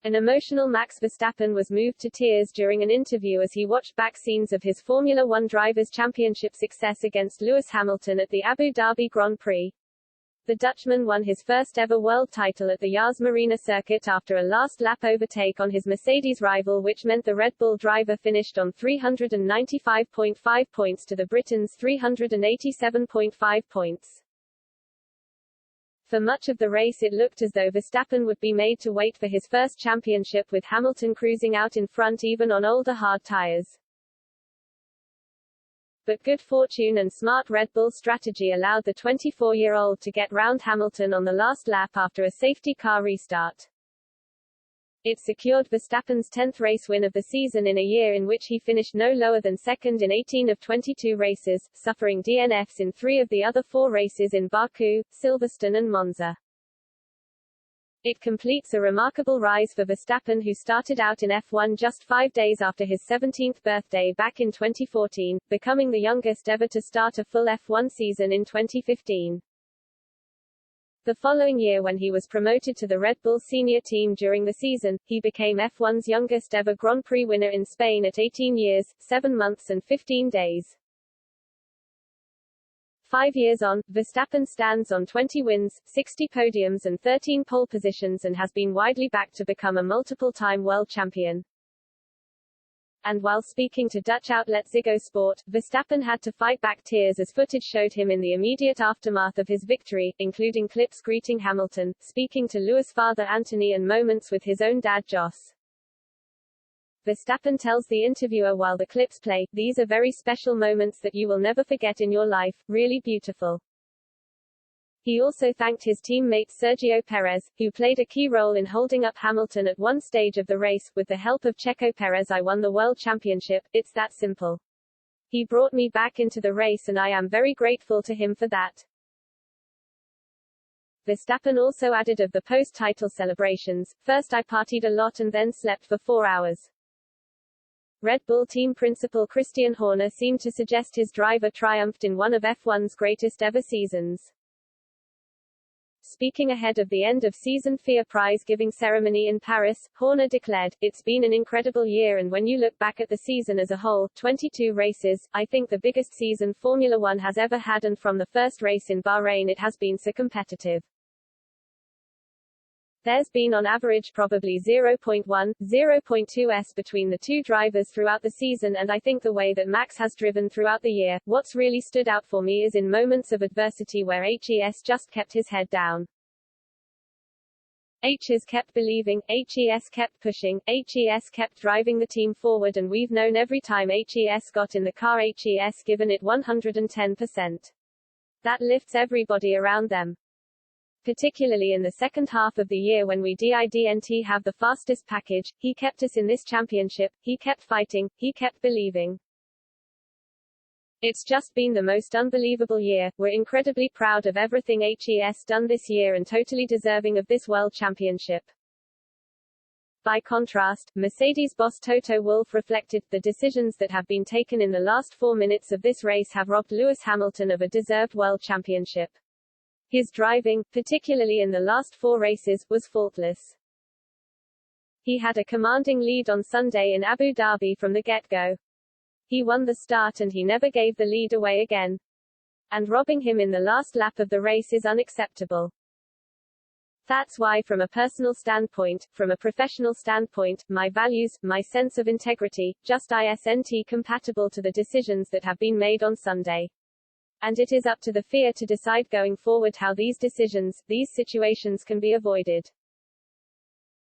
An emotional Max Verstappen was moved to tears during an interview as he watched back scenes of his Formula One Drivers' Championship success against Lewis Hamilton at the Abu Dhabi Grand Prix. The Dutchman won his first ever world title at the Yas Marina circuit after a last-lap overtake on his Mercedes rival, which meant the Red Bull driver finished on 395.5 points to the Britain's 387.5 points. For much of the race it looked as though Verstappen would be made to wait for his first championship, with Hamilton cruising out in front even on older hard tyres. But good fortune and smart Red Bull strategy allowed the 24-year-old to get round Hamilton on the last lap after a safety car restart. It secured Verstappen's 10th race win of the season in a year in which he finished no lower than second in 18 of 22 races, suffering DNFs in 3 of the other 4 races in Baku, Silverstone and Monza. It completes a remarkable rise for Verstappen, who started out in F1 just 5 days after his 17th birthday back in 2014, becoming the youngest ever to start a full F1 season in 2015. The following year, when he was promoted to the Red Bull senior team during the season, he became F1's youngest ever Grand Prix winner in Spain at 18 years, 7 months and 15 days. 5 years on, Verstappen stands on 20 wins, 60 podiums and 13 pole positions and has been widely backed to become a multiple-time world champion. And while speaking to Dutch outlet Ziggo Sport, Verstappen had to fight back tears as footage showed him in the immediate aftermath of his victory, including clips greeting Hamilton, speaking to Lewis' father Anthony and moments with his own dad Jos. Verstappen tells the interviewer while the clips play, "These are very special moments that you will never forget in your life, really beautiful." He also thanked his teammate Sergio Perez, who played a key role in holding up Hamilton at one stage of the race. "With the help of Checo Perez I won the World Championship, it's that simple. He brought me back into the race and I am very grateful to him for that." Verstappen also added of the post-title celebrations, "First I partied a lot and then slept for 4 hours." Red Bull team principal Christian Horner seemed to suggest his driver triumphed in one of F1's greatest ever seasons. Speaking ahead of the end-of-season FIA prize-giving ceremony in Paris, Horner declared, "It's been an incredible year and when you look back at the season as a whole, 22 races, I think the biggest season Formula One has ever had, and from the first race in Bahrain it has been so competitive. There's been on average probably 0.1, 0.2s between the two drivers throughout the season, and I think the way that Max has driven throughout the year, what's really stood out for me is in moments of adversity where HES just kept his head down. HES kept believing, HES kept pushing, HES kept driving the team forward, and we've known every time HES got in the car HES given it 110%. That lifts everybody around them. Particularly in the second half of the year when we didn't have the fastest package, he kept us in this championship, he kept fighting, he kept believing. It's just been the most unbelievable year, we're incredibly proud of everything HES done this year and totally deserving of this world championship." By contrast, Mercedes boss Toto Wolff reflected, "The decisions that have been taken in the last 4 minutes of this race have robbed Lewis Hamilton of a deserved world championship. His driving, particularly in the last 4 races, was faultless. He had a commanding lead on Sunday in Abu Dhabi from the get-go. He won the start and he never gave the lead away again. And robbing him in the last lap of the race is unacceptable. That's why, from a personal standpoint, from a professional standpoint, my values, my sense of integrity, just isn't compatible to the decisions that have been made on Sunday. And it is up to the FIA to decide going forward how these decisions, these situations can be avoided."